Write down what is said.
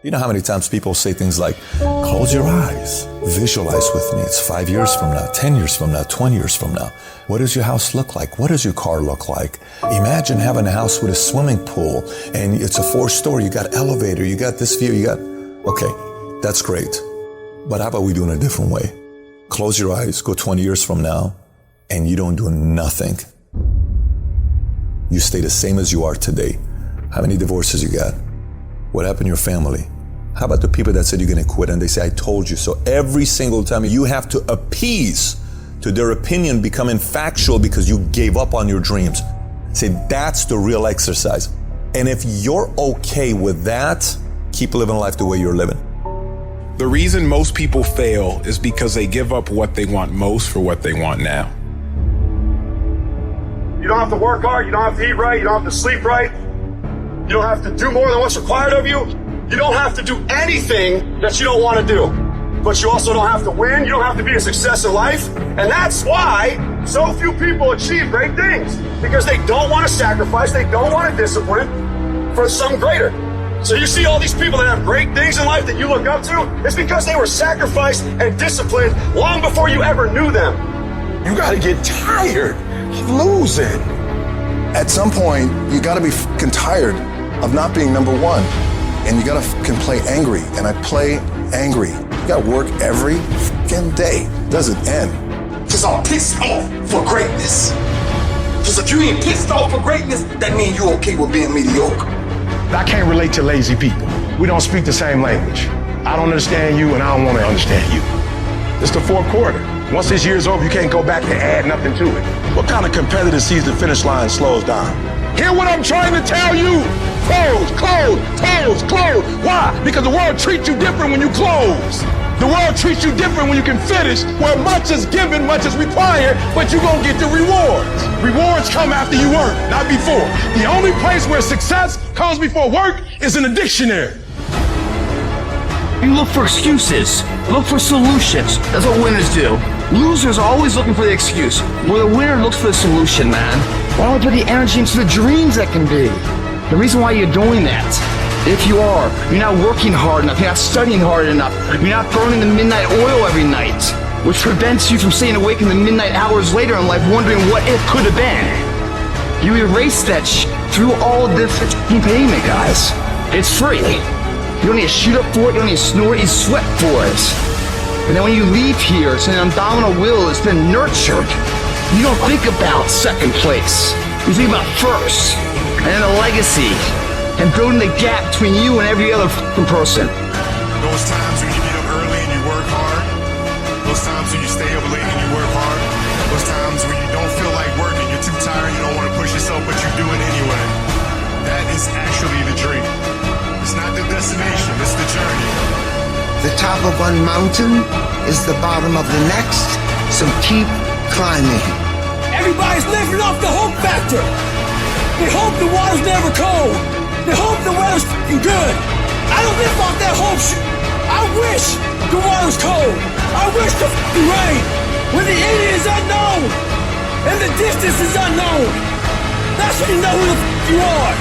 You know how many times people say things like, close your eyes, visualize with me. It's 5 years from now, 10 years from now, 20 years from now. What does your house look like? What does your car look like? Imagine having a house with a swimming pool and it's a 4-story, you got elevator, you got this view, okay, that's great. But how about we do it in a different way? Close your eyes, go 20 years from now, and you don't do nothing. You stay the same as you are today. How many divorces you got? What happened to your family? How about the people that said you're going to quit and they say, I told you so? Every single time you have to appease to their opinion becoming factual because you gave up on your dreams. Say, that's the real exercise. And if you're okay with that, keep living life the way you're living. The reason most people fail is because they give up what they want most for what they want now. You don't have to work hard, you don't have to eat right, you don't have to sleep right. You don't have to do more than what's required of you. You don't have to do anything that you don't want to do. But you also don't have to win. You don't have to be a success in life. And that's why so few people achieve great things. Because they don't want to sacrifice, they don't want to discipline for something greater. So you see all these people that have great things in life that you look up to, it's because they were sacrificed and disciplined long before you ever knew them. You gotta get tired of losing. At some point, you gotta be fucking tired of not being number one. And you gotta fucking play angry. And I play angry. You gotta work every fucking day. It doesn't end. Because I'm pissed off for greatness. Because if you ain't pissed off for greatness, that means you're okay with being mediocre. I can't relate to lazy people. We don't speak the same language. I don't understand you and I don't want to understand you. It's the fourth quarter. Once this year's over, you can't go back and add nothing to it. What kind of competitor sees the finish line slows down? Hear what I'm trying to tell you? Close, close, close, close. Why? Because the world treats you different when you close. The world treats you different when you can finish, where much is given, much is required, but you're gonna get the rewards. Rewards come after you work, not before. The only place where success comes before work is in the dictionary. You look for excuses. Look for solutions. That's what winners do. Losers are always looking for the excuse. Well, the winner looks for the solution, man. Why don't we put the energy into the dreams that can be? The reason why you're doing that, if you are, you're not working hard enough, you're not studying hard enough, you're not burning the midnight oil every night, which prevents you from staying awake in the midnight hours later in life wondering what it could have been. You erase that through all this payment, guys. It's free. You don't need to shoot up for it, you don't need to snore it, you sweat for it. And then when you leave here, it's an abdominal will, it's been nurtured. You don't think about second place. You think about first, and then the legacy, and building the gap between you and every other person. Those times when you get up early and you work hard, those times when you stay up late and you work hard, those times when you don't feel like working, you're too tired, you don't want to push yourself, but you do it anyway. That is actually the dream. It's not the destination, it's the journey. The top of one mountain is the bottom of the next, so keep climbing. Everybody's living off the hope factor. They hope the water's never cold. They hope the weather's f***ing good. I don't live off that hope shit. I wish the water's cold. I wish the f***ing rain. When the end is unknown and the distance is unknown, that's when you know who the f*** you are.